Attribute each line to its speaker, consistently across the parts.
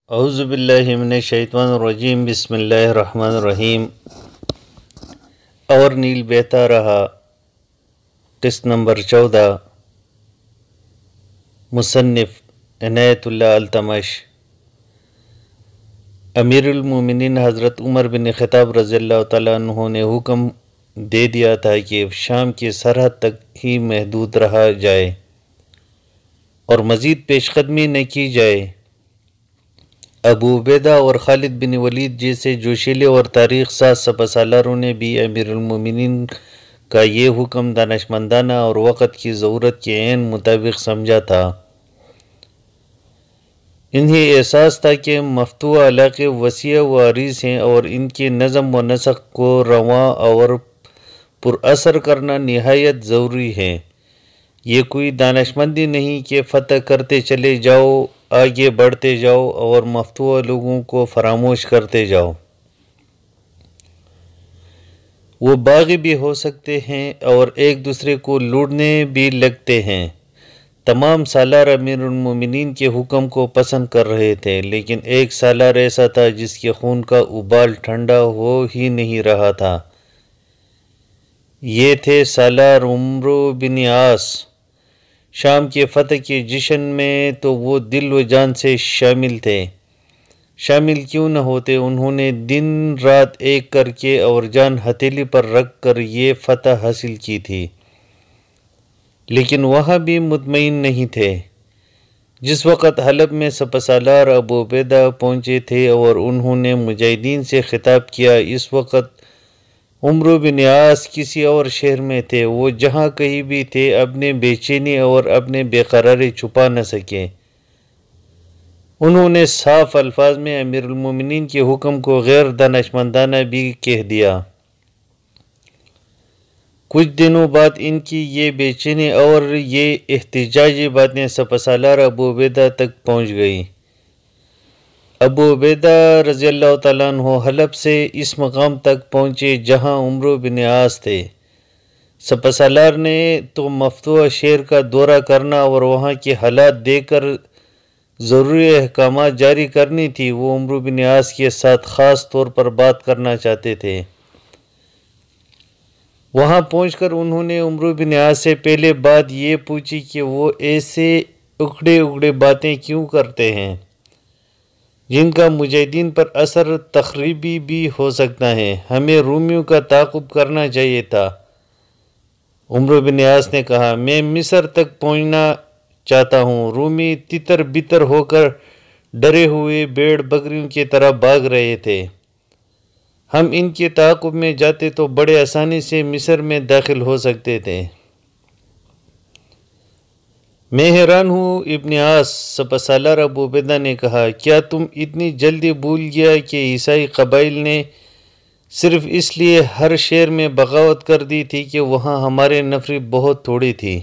Speaker 1: اعوذ باللہ من الشیطان الرجیم، بسم اللہ الرحمن الرحیم۔ اور نیل بہتا رہا، قسط نمبر 14۔ مصنف عنایت اللہ التمش۔ امیر المومنین حضرت عمر بن خطاب رضی اللہ تعالیٰ عنہ نے حکم دے دیا تھا کہ شام کی سرحد تک ہی محدود رہا جائے اور مزید پیش قدمی نہ کی جائے۔ ابو عبیدہ اور خالد بن ولید جیسے جوشیلے اور تاریخ ساز سپہ سالاروں نے بھی امیر المومنین کا یہ حکم دانشمندانہ اور وقت کی ضرورت کے عین مطابق سمجھا تھا۔ انہیں احساس تھا کہ مفتوح علاقے وسیع و عریض ہیں اور ان کے نظم و نسق کو رواں اور پر اثر کرنا نہایت ضروری ہے۔ یہ کوئی دانشمندی نہیں کہ فتح کرتے چلے جاؤ، آگے بڑھتے جاؤ اور مفتوح لوگوں کو فراموش کرتے جاؤ۔ وہ باغی بھی ہو سکتے ہیں اور ایک دوسرے کو لوٹنے بھی لگتے ہیں۔ تمام سالار امیر المومنین کے حکم کو پسند کر رہے تھے، لیکن ایک سالار ایسا تھا جس کے خون کا ابال ٹھنڈا ہو ہی نہیں رہا تھا۔ یہ تھے سالار عمرو بن عاص۔ شام کے فتح کے جشن میں تو وہ دل و جان سے شامل تھے۔ شامل کیوں نہ ہوتے، انہوں نے دن رات ایک کر کے اور جان ہتھیلی پر رکھ کر یہ فتح حاصل کی تھی، لیکن وہاں بھی مطمئن نہیں تھے۔ جس وقت حلب میں سپہ سالار ابو عبیدہ پہنچے تھے اور انہوں نے مجاہدین سے خطاب کیا، اس وقت عمرو بن عاص کسی اور شہر میں تھے۔ وہ جہاں کہیں بھی تھے، اپنے بے چینی اور اپنے بے قراری چھپا نہ سکے۔ انہوں نے صاف الفاظ میں امیر المومنین کے حکم کو غیر دانشمندانہ بھی کہہ دیا۔ کچھ دنوں بعد ان کی یہ بے چینی اور یہ احتجاجی باتیں سپہ سالار ابو عبیدہ تک پہنچ گئیں۔ ابو عبیدہ رضی اللہ تعالیٰ عنہ حلب سے اس مقام تک پہنچے جہاں عمرو بن عاص تھے۔ سپہ سالار نے تو مفتوح شہر کا دورہ کرنا اور وہاں کے حالات دیکھ کر ضروری احکامات جاری کرنی تھی۔ وہ عمرو بن عاص کے ساتھ خاص طور پر بات کرنا چاہتے تھے۔ وہاں پہنچ کر انہوں نے عمرو بن عاص سے پہلے بات یہ پوچھی کہ وہ ایسے اکڑے باتیں کیوں کرتے ہیں جن کا مجاہدین پر اثر تخریبی بھی ہو سکتا ہے۔ ہمیں رومیوں کا تعاقب کرنا چاہیے تھا۔ عمرو بن عاص نے کہا، میں مصر تک پہنچنا چاہتا ہوں۔ رومی تتر بتر ہو کر ڈرے ہوئے بھیڑ بکریوں کی طرح بھاگ رہے تھے۔ ہم ان کے تعاقب میں جاتے تو بڑے آسانی سے مصر میں داخل ہو سکتے تھے۔ میں حیران ہوں ابن عاص، سپہ سالار ابو عبیدہ نے کہا، کیا تم اتنی جلدی بھول گیا کہ عیسائی قبائل نے صرف اس لیے ہر شہر میں بغاوت کر دی تھی کہ وہاں ہمارے نفری بہت تھوڑی تھی؟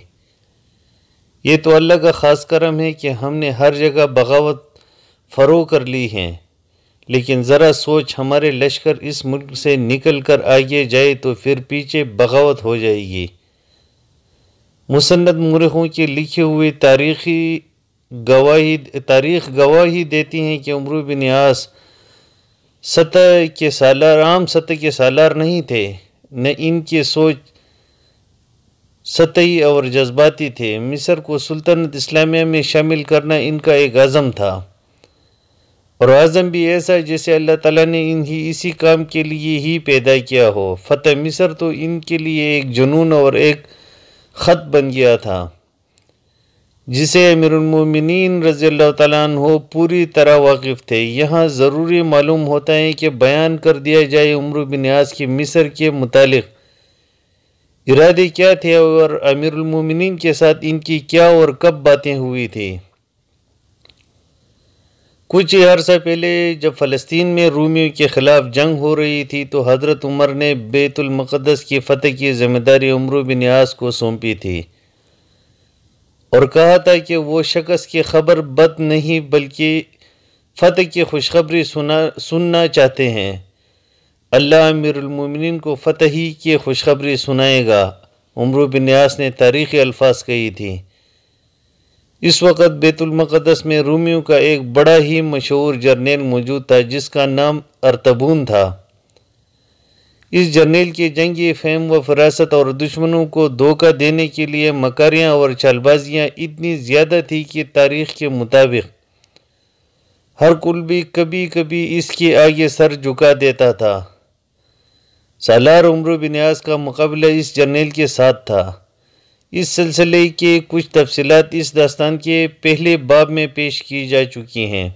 Speaker 1: یہ تو اللہ کا خاص کرم ہے کہ ہم نے ہر جگہ بغاوت فروغ کر لی ہے، لیکن ذرا سوچ، ہمارے لشکر اس ملک سے نکل کر آگے جائے تو پھر پیچھے بغاوت ہو جائے گی۔ مسند مورخوں کے لکھے ہوئے تاریخ گواہی دیتی ہیں کہ عمرو بن عاص عام سطح کے سالار نہیں تھے، نہ ان کی سوچ سطحی اور جذباتی تھے۔ مصر کو سلطنت اسلامیہ میں شامل کرنا ان کا ایک عزم تھا، اور عزم بھی ایسا جیسے اللہ تعالیٰ نے انہیں اسی کام کے لیے ہی پیدا کیا ہو۔ فتح مصر تو ان کے لیے ایک جنون اور ایک خط بن گیا تھا جسے امیر المومنین رضی اللہ تعالیٰ عنہ پوری طرح واقف تھے۔ یہاں ضروری معلوم ہوتا ہے کہ بیان کر دیا جائے عمرو بن عاص کے مصر کے متعلق ارادے کیا تھے اور امیر المومنین کے ساتھ ان کی کیا اور کب باتیں ہوئی تھی۔ کچھ ہی عرصہ پہلے جب فلسطین میں رومیوں کے خلاف جنگ ہو رہی تھی تو حضرت عمر نے بیت المقدس کی فتح کی ذمہ داری عمرو بن عاص کو سونپی تھی اور کہا تھا کہ وہ شخص کی خبر بد نہیں بلکہ فتح کی خوشخبری سننا چاہتے ہیں۔ اللہ امیر المومنین کو فتح ہی کی خوشخبری سنائے گا، عمرو بن عاص نے تاریخی الفاظ کہی تھی۔ اس وقت بیت المقدس میں رومیوں کا ایک بڑا ہی مشہور جرنیل موجود تھا جس کا نام ارطبون تھا۔ اس جرنیل کی جنگی فہم و فراست اور دشمنوں کو دھوکہ دینے کے لیے مکاریاں اور چال بازیاں اتنی زیادہ تھی کہ تاریخ کے مطابق ہر کل بھی کبھی کبھی اس کے آگے سر جھکا دیتا تھا۔ سالار عمرو بن عاص کا مقابلہ اس جرنیل کے ساتھ تھا۔ اس سلسلے کے کچھ تفصیلات اس داستان کے پہلے باب میں پیش کی جا چکی ہیں،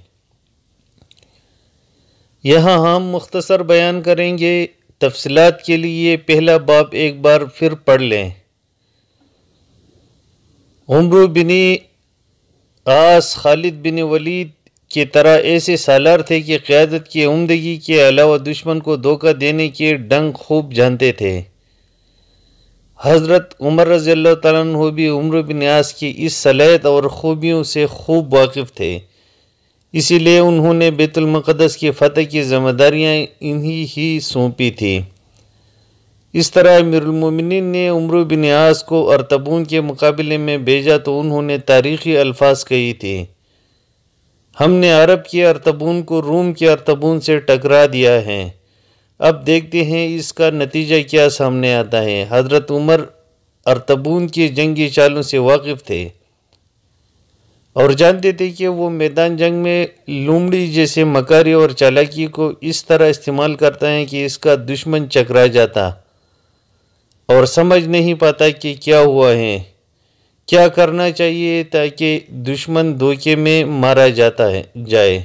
Speaker 1: یہاں ہم مختصر بیان کریں گے۔ تفصیلات کے لیے پہلا باب ایک بار پھر پڑھ لیں۔ عمرو بن عاص خالد بن ولید کی طرح ایسے سالار تھے کہ قیادت کی عمدگی کے علاوہ دشمن کو دھوکہ دینے کے ڈنگ خوب جانتے تھے۔ حضرت عمر رضی اللہ تعالیٰ عنہ بھی عمرو بن عاص کی اس صلاحیت اور خوبیوں سے خوب واقف تھے، اسی لیے انہوں نے بیت المقدس کی فتح کی ذمہ داریاں انہی ہی سونپی تھی۔ اس طرح امیر المومنین نے عمرو بن عاص کو ارطبون کے مقابلے میں بھیجا تو انہوں نے تاریخی الفاظ کہی تھی، ہم نے عرب کے ارطبون کو روم کے ارطبون سے ٹکرا دیا ہے، اب دیکھتے ہیں اس کا نتیجہ کیا سامنے آتا ہے۔ حضرت عمر ارطبون کی جنگی چالوں سے واقف تھے اور جانتے تھے کہ وہ میدان جنگ میں لومڑی جیسے مکاری اور چالاکی کو اس طرح استعمال کرتا ہے کہ اس کا دشمن چکرا جاتا اور سمجھ نہیں پاتا کہ کیا ہوا ہے، کیا کرنا چاہیے تاکہ دشمن دھوکے میں مارا جائے۔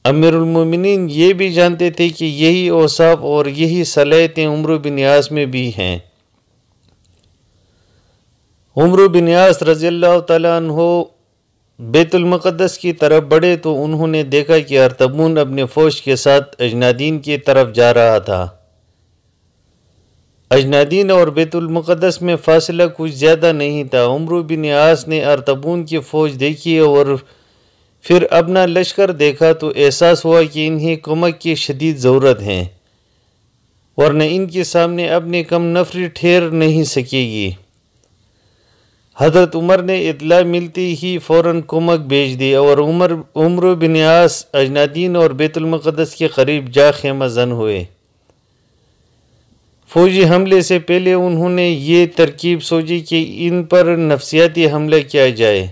Speaker 1: امیر المومنین یہ بھی جانتے تھے کہ یہی اوصاف اور یہی صلاحیتیں عمرو بن عاص میں بھی ہیں۔ عمرو بن عاص رضی اللہ تعالیٰ عنہ بیت المقدس کی طرف بڑھے تو انہوں نے دیکھا کہ ارطبون اپنے فوج کے ساتھ اجنادین کی طرف جا رہا تھا۔ اجنادین اور بیت المقدس میں فاصلہ کچھ زیادہ نہیں تھا۔ عمرو بن عاص نے ارطبون کی فوج دیکھی اور پھر اپنا لشکر دیکھا تو احساس ہوا کہ انہیں کمک کی شدید ضرورت ہے، ورنہ ان کے سامنے اپنی کم نفری ٹھہر نہیں سکے گی۔ حضرت عمر نے اطلاع ملتے ہی فوراً کمک بھیج دی اور عمرو بن عاص اجنادین اور بیت المقدس کے قریب جا خیمہ زن ہوئے۔ فوجی حملے سے پہلے انہوں نے یہ ترکیب سوچی کہ ان پر نفسیاتی حملہ کیا جائے،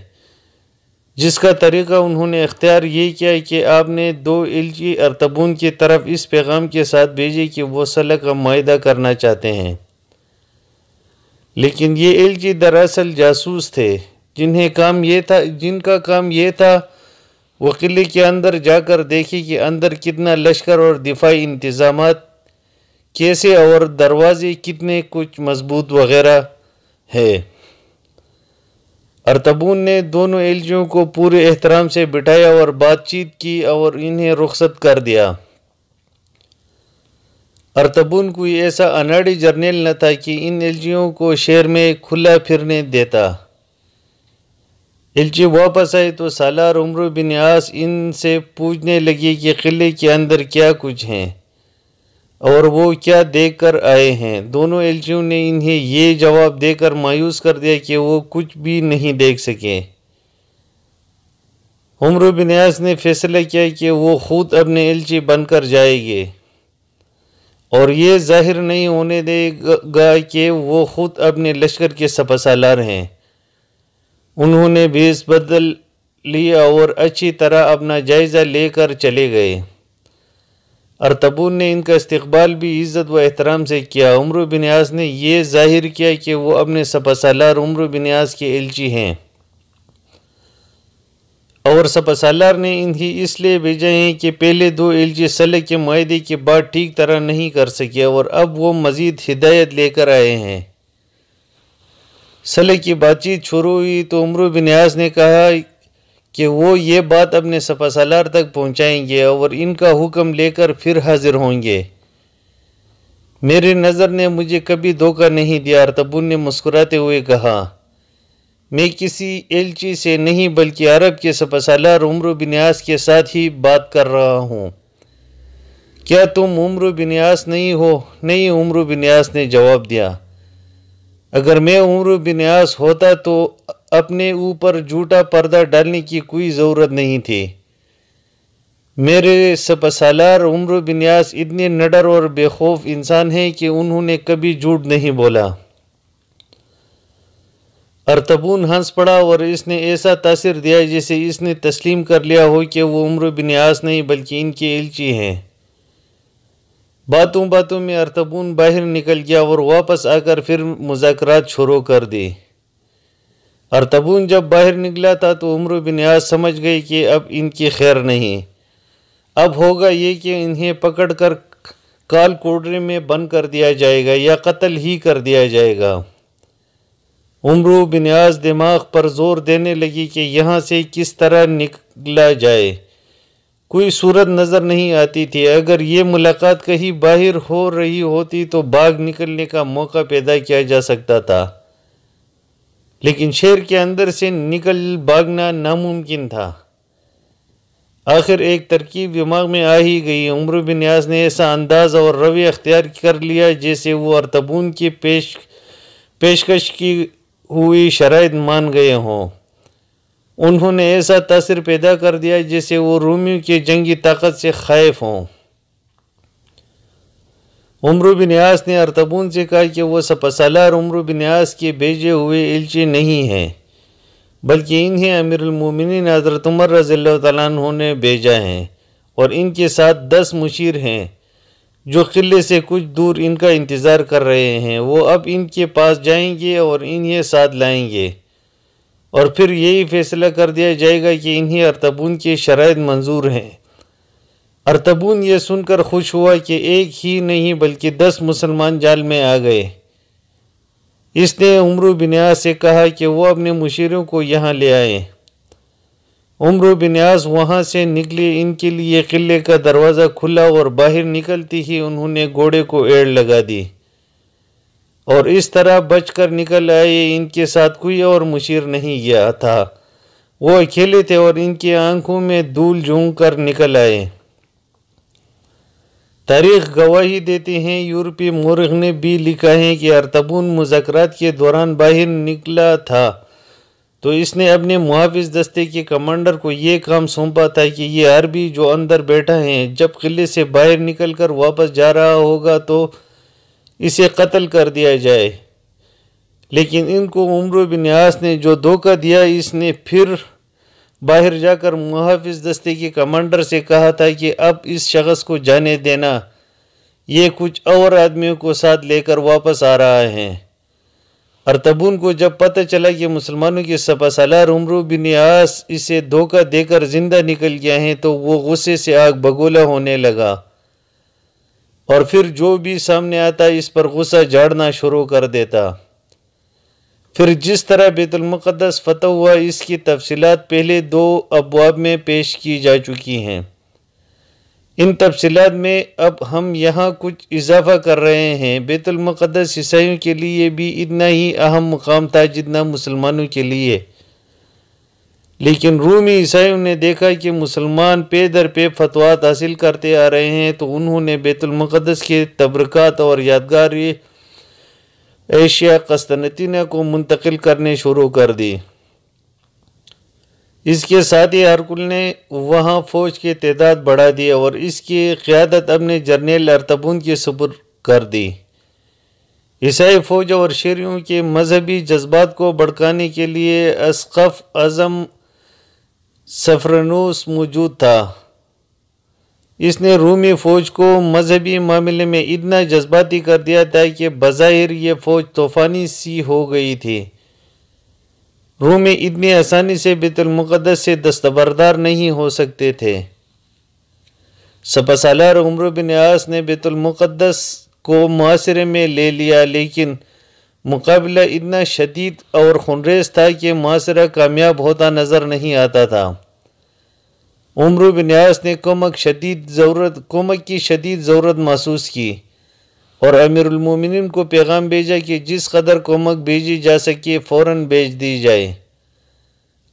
Speaker 1: جس کا طریقہ انہوں نے اختیار یہ کیا کہ آپ نے 2 ایلچی ارطبون کی طرف اس پیغام کے ساتھ بھیجے کہ وہ صلح کا معاہدہ کرنا چاہتے ہیں، لیکن یہ ایلچی دراصل جاسوس تھے جن کا کام یہ تھا وہ قلعے کے اندر جا کر دیکھے کہ اندر کتنا لشکر اور دفاعی انتظامات کیسے اور دروازے کتنے کچھ مضبوط وغیرہ ہے۔ ارطبون نے دونوں ایلچیوں کو پورے احترام سے بٹھایا اور بات چیت کی اور انہیں رخصت کر دیا۔ ارطبون کوئی ایسا اناڑی جرنیل نہ تھا کہ ان ایلچیوں کو شہر میں کھلا پھرنے دیتا۔ ایلچی واپس آئے تو سالار عمرو بن عاص ان سے پوچھنے لگے کہ قلعے کے اندر کیا کچھ ہیں اور وہ کیا دیکھ کر آئے ہیں۔ دونوں ایلچیوں نے انہیں یہ جواب دے کر مایوس کر دیا کہ وہ کچھ بھی نہیں دیکھ سکے۔ عمرو بن عاص نے فیصلہ کیا کہ وہ خود اپنے ایلچی بن کر جائیں گے اور یہ ظاہر نہیں ہونے دے گا کہ وہ خود اپنے لشکر کے سپہ سالار ہیں۔ انہوں نے بھیس بدل لیا اور اچھی طرح اپنا جائزہ لے کر چلے گئے۔ ارطبون نے ان کا استقبال بھی عزت و احترام سے کیا۔ عمرو بن عاص نے یہ ظاہر کیا کہ وہ اپنے سپہ سالار عمرو بن عاص کے ایلچی ہیں اور سپہ سالار نے انہیں اس لیے بھیجا ہے کہ پہلے 2 ایلچی صلح کے معاہدے کی بات ٹھیک طرح نہیں کر سکے اور اب وہ مزید ہدایت لے کر آئے ہیں۔ صلح کی بات چیت شروع ہوئی تو عمرو بن عاص نے کہا کہ وہ یہ بات اپنے سپہ سالار تک پہنچائیں گے اور ان کا حکم لے کر پھر حاضر ہوں گے۔ میری نظر نے مجھے کبھی دھوکہ نہیں دیا، ارطبون نے مسکراتے ہوئے کہا، میں کسی ایلچی سے نہیں بلکہ عرب کے سپہ سالار عمرو بن عاص کے ساتھ ہی بات کر رہا ہوں۔ کیا تم عمرو بن عاص نہیں ہو؟ نہیں، عمرو بن عاص نے جواب دیا، اگر میں عمرو بن عاص ہوتا تو اپنے اوپر جھوٹا پردہ ڈالنے کی کوئی ضرورت نہیں تھی۔ میرے سپسالار عمرو بن یاس اتنے نڈر اور بے خوف انسان ہیں کہ انہوں نے کبھی جھوٹ نہیں بولا۔ ارطبون ہنس پڑا اور اس نے ایسا تاثر دیا جیسے اس نے تسلیم کر لیا ہو کہ وہ عمرو بن یاس نہیں بلکہ ان کے ایلچی ہیں۔ باتوں باتوں میں ارطبون باہر نکل گیا اور واپس آ کر پھر مذاکرات شروع کر دی۔ ارطبون جب باہر نکلا تھا تو عمرو بن یاس سمجھ گئے کہ اب ان کی خیر نہیں، اب ہوگا یہ کہ انہیں پکڑ کر کال کوٹرے میں بند کر دیا جائے گا یا قتل ہی کر دیا جائے گا۔ عمرو بن یاس دماغ پر زور دینے لگی کہ یہاں سے کس طرح نکلا جائے، کوئی صورت نظر نہیں آتی تھی۔ اگر یہ ملاقات کہیں باہر ہو رہی ہوتی تو بھاگ نکلنے کا موقع پیدا کیا جا سکتا تھا، لیکن شہر کے اندر سے نکل بھاگنا ناممکن تھا۔ آخر ایک ترکیب دماغ میں آ ہی گئی۔ عمرو بن یاس نے ایسا انداز اور رویہ اختیار کر لیا جیسے وہ ارطبون کی پیشکش کی ہوئی شرائط مان گئے ہوں۔ انہوں نے ایسا تاثر پیدا کر دیا جیسے وہ رومیوں کی جنگی طاقت سے خائف ہوں۔ عمرو بن یاس نے ارطبون سے کہا کہ وہ سپسالار عمرو بن یاس کے بھیجے ہوئے ایلچی نہیں ہیں، بلکہ انہیں امیر المومنین حضرت عمر رضی اللہ تعالیٰ عنہ نے بھیجا ہے، اور ان کے ساتھ 10 مشیر ہیں جو قلعے سے کچھ دور ان کا انتظار کر رہے ہیں۔ وہ اب ان کے پاس جائیں گے اور انہیں ساتھ لائیں گے، اور پھر یہی فیصلہ کر دیا جائے گا کہ انہیں ارطبون کی شرائط منظور ہیں۔ ارطبون یہ سن کر خوش ہوا کہ ایک ہی نہیں بلکہ 10 مسلمان جال میں آ گئے۔ اس نے عمرو بن یاس سے کہا کہ وہ اپنے مشیروں کو یہاں لے آئے۔ عمرو بن یاس وہاں سے نکلے، ان کے لیے قلعے کا دروازہ کھلا اور باہر نکلتی ہی انہوں نے گھوڑے کو ایڑ لگا دی اور اس طرح بچ کر نکل آئے۔ ان کے ساتھ کوئی اور مشیر نہیں گیا تھا، وہ اکیلے تھے اور ان کی آنکھوں میں دھول جھونک کر نکل آئے۔ تاریخ گواہی دیتے ہیں، یورپی مورخ نے بھی لکھا ہے کہ ارطبون مذاکرات کے دوران باہر نکلا تھا تو اس نے اپنے محافظ دستے کے کمانڈر کو یہ کام سونپا تھا کہ یہ عربی جو اندر بیٹھا ہے جب قلعے سے باہر نکل کر واپس جا رہا ہوگا تو اسے قتل کر دیا جائے۔ لیکن ان کو عمرو بن یاس نے جو دھوکہ دیا، اس نے پھر باہر جا کر محافظ دستے کے کمانڈر سے کہا تھا کہ اب اس شخص کو جانے دینا، یہ کچھ اور آدمیوں کو ساتھ لے کر واپس آ رہا ہے۔ ارطبون کو جب پتہ چلا کہ مسلمانوں کے سپاسالار عمرو بن یاس اسے دھوکہ دے کر زندہ نکل گیا ہے تو وہ غصے سے آگ بگولا ہونے لگا، اور پھر جو بھی سامنے آتا اس پر غصہ جھاڑنا شروع کر دیتا۔ پھر جس طرح بیت المقدس فتح ہوا اس کی تفصیلات پہلے 2 ابواب میں پیش کی جا چکی ہیں۔ ان تفصیلات میں اب ہم یہاں کچھ اضافہ کر رہے ہیں۔ بیت المقدس عیسائیوں کے لیے بھی اتنا ہی اہم مقام تھا جتنا مسلمانوں کے لیے، لیکن رومی عیسائیوں نے دیکھا کہ مسلمان پے در پے فتوحات حاصل کرتے آ رہے ہیں تو انہوں نے بیت المقدس کے تبرکات اور یادگاری ایشیا قسطنطنیہ کو منتقل کرنے شروع کر دی۔ اس کے ساتھ ہی ہرقل نے وہاں فوج کی تعداد بڑھا دی اور اس کی قیادت اپنے جرنیل ارطبون کے سپرد کر دی۔ عیسائی فوج اور شیریوں کے مذہبی جذبات کو بھڑکانے کے لیے اسقف اعظم سفرنوس موجود تھا۔ اس نے رومی فوج کو مذہبی معاملے میں اتنا جذباتی کر دیا تھا کہ بظاہر یہ فوج طوفانی سی ہو گئی تھی۔ رومی اتنی آسانی سے بیت المقدس سے دستبردار نہیں ہو سکتے تھے۔ سپاسالار عمرو بن یاس نے بیت المقدس کو محاصرے میں لے لیا، لیکن مقابلہ اتنا شدید اور خونریز تھا کہ محاصرہ کامیاب ہوتا نظر نہیں آتا تھا۔ عمرو بن یاس نے کمک کی شدید ضرورت محسوس کی اور امیر المومنین کو پیغام بھیجا کہ جس قدر کمک بھیجی جا سکے فوراً بھیج دی جائے۔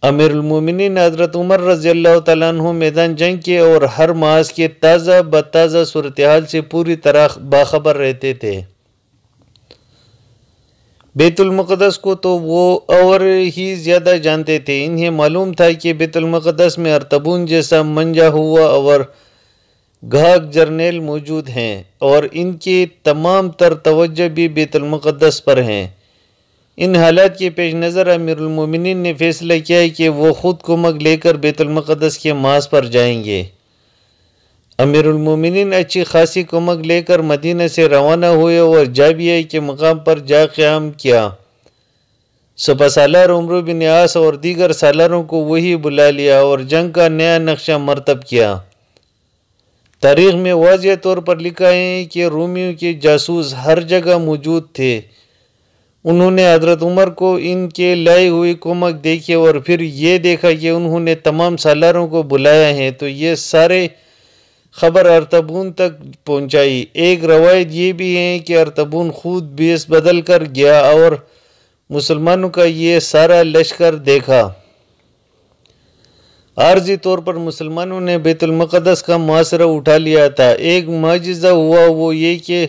Speaker 1: امیر المومنین حضرت عمر رضی اللہ تعالیٰ عنہ میدان جنگ کے اور ہر محاذ کے تازہ بتازہ صورتحال سے پوری طرح باخبر رہتے تھے۔ بیت المقدس کو تو وہ اور ہی زیادہ جانتے تھے۔ انہیں معلوم تھا کہ بیت المقدس میں ارطبون جیسا منجا ہوا اور گھاگ جرنیل موجود ہیں، اور ان کی تمام تر توجہ بھی بیت المقدس پر ہیں۔ ان حالات کے پیش نظر امیر المومنین نے فیصلہ کیا کہ وہ خود کمک لے کر بیت المقدس کے محاذ پر جائیں گے۔ امیر المومنین اچھی خاصی کمک لے کر مدینہ سے روانہ ہوئے اور جابیہ کے مقام پر جا قیام کیا۔ سپہ سالار عمرو بن عاص اور دیگر سالاروں کو وہی بلا لیا اور جنگ کا نیا نقشہ مرتب کیا۔ تاریخ میں واضح طور پر لکھا ہے کہ رومیوں کے جاسوس ہر جگہ موجود تھے۔ انہوں نے حضرت عمر کو ان کے لائی ہوئی کمک دیکھی اور پھر یہ دیکھا کہ انہوں نے تمام سالاروں کو بلایا ہے، تو یہ سارے خبر ارطبون تک پہنچائی۔ ایک روایت یہ بھی ہے کہ ارطبون خود بیس بدل کر گیا اور مسلمانوں کا یہ سارا لشکر دیکھا۔ عارضی طور پر مسلمانوں نے بیت المقدس کا محاصرہ اٹھا لیا تھا۔ ایک معجزہ ہوا، وہ یہ کہ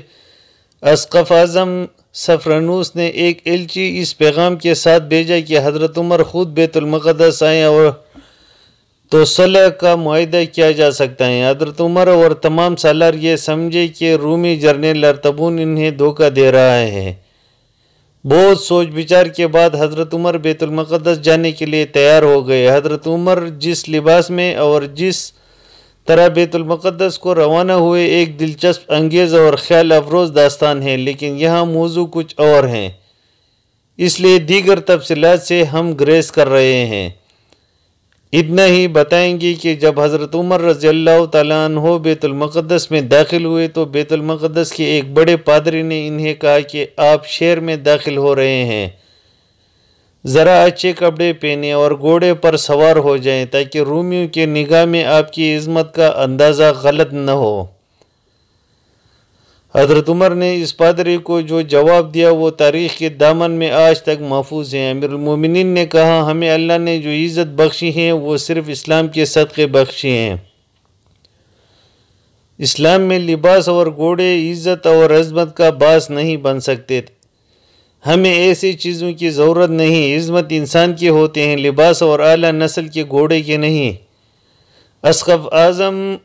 Speaker 1: اسقف اعظم سفرنوس نے ایک ایلچی اس پیغام کے ساتھ بھیجا کہ حضرت عمر خود بیت المقدس آئیں اور تو صلح کا معاہدہ کیا جا سکتا ہے۔ حضرت عمر اور تمام سالار یہ سمجھے کہ رومی جرنیل ارطبون انہیں دھوکہ دے رہا ہے۔ بہت سوچ بچار کے بعد حضرت عمر بیت المقدس جانے کے لیے تیار ہو گئے۔ حضرت عمر جس لباس میں اور جس طرح بیت المقدس کو روانہ ہوئے ایک دلچسپ انگیز اور خیال افروز داستان ہے، لیکن یہاں موضوع کچھ اور ہیں، اس لیے دیگر تفصیلات سے ہم گریز کر رہے ہیں۔ اتنا ہی بتائیں گے کہ جب حضرت عمر رضی اللہ تعالیٰ عنہ بیت المقدس میں داخل ہوئے تو بیت المقدس کے ایک بڑے پادری نے انہیں کہا کہ آپ شہر میں داخل ہو رہے ہیں، ذرا اچھے کپڑے پہنیں اور گھوڑے پر سوار ہو جائیں تاکہ رومیوں کے نگاہ میں آپ کی عظمت کا اندازہ غلط نہ ہو۔ حضرت عمر نے اس پادری کو جو جواب دیا وہ تاریخ کے دامن میں آج تک محفوظ ہے۔ امیر المومنین نے کہا، ہمیں اللہ نے جو عزت بخشی ہے وہ صرف اسلام کے صدقے بخشی ہیں۔ اسلام میں لباس اور گھوڑے عزت اور عظمت کا باعث نہیں بن سکتے۔ ہمیں ایسی چیزوں کی ضرورت نہیں، عظمت انسان کے ہوتے ہیں، لباس اور اعلیٰ نسل کے گھوڑے کے نہیں۔ اسقف اعظم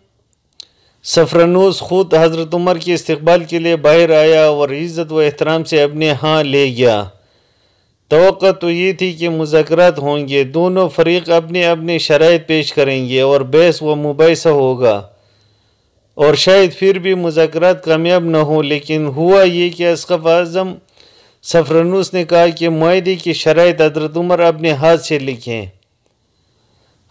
Speaker 1: سفرنوس خود حضرت عمر کے استقبال کے لیے باہر آیا اور عزت و احترام سے اپنے ہاں لے گیا۔ توقع تو یہ تھی کہ مذاکرات ہوں گے، دونوں فریق اپنے اپنے شرائط پیش کریں گے اور بحث و مباحثہ ہوگا، اور شاید پھر بھی مذاکرات کامیاب نہ ہوں، لیکن ہوا یہ کہ اسقف اعظم سفرنوس نے کہا کہ معاہدے کی شرائط حضرت عمر اپنے ہاتھ سے لکھیں۔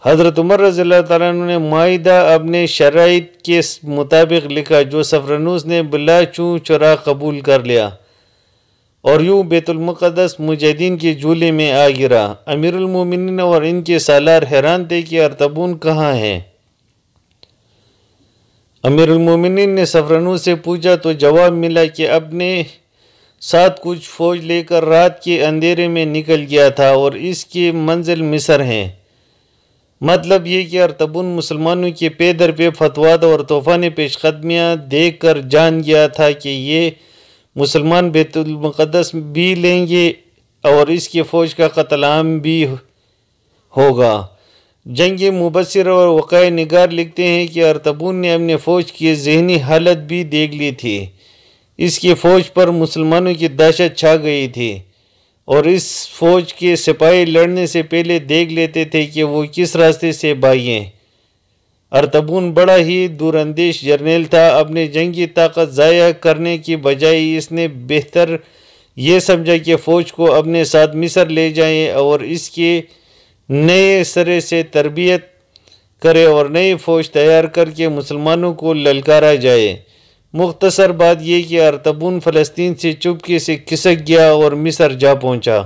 Speaker 1: حضرت عمر رضی اللہ تعالیٰ عنہ نے معاہدہ اپنے شرائط کے مطابق لکھا، جو سفرنوس نے بلا چوں چرا قبول کر لیا، اور یوں بیت المقدس مجاہدین کے جھولے میں آ گرا۔ امیر المومنین اور ان کے سالار حیران تھے کہ ارطبون کہاں ہے۔ امیر المومنین نے سفرنوس سے پوچھا تو جواب ملا کہ اپنے ساتھ کچھ فوج لے کر رات کے اندھیرے میں نکل گیا تھا اور اس کی منزل مصر ہے۔ مطلب یہ کہ ارطبون مسلمانوں کے پے در پہ فتویٰ اور طوفان پیش قدمیاں دیکھ کر جان گیا تھا کہ یہ مسلمان بیت المقدس بھی لیں گے اور اس کی فوج کا قتل عام بھی ہوگا۔ جنگ مبصر اور وقائع نگار لکھتے ہیں کہ ارطبون نے اپنے فوج کی ذہنی حالت بھی دیکھ لی تھی۔ اس کی فوج پر مسلمانوں کی دہشت چھا گئی تھی، اور اس فوج کے سپاہی لڑنے سے پہلے دیکھ لیتے تھے کہ وہ کس راستے سے بھاگیں۔ ارطبون بڑا ہی دوراندیش جرنیل تھا۔ اپنے جنگی طاقت ضائع کرنے کی بجائے اس نے بہتر یہ سمجھا کہ فوج کو اپنے ساتھ مصر لے جائیں اور اس کے نئے سرے سے تربیت کرے اور نئی فوج تیار کر کے مسلمانوں کو للکارا جائے۔ مختصر بات یہ کہ ارطبون فلسطین سے چپکے سے کھسک گیا اور مصر جا پہنچا۔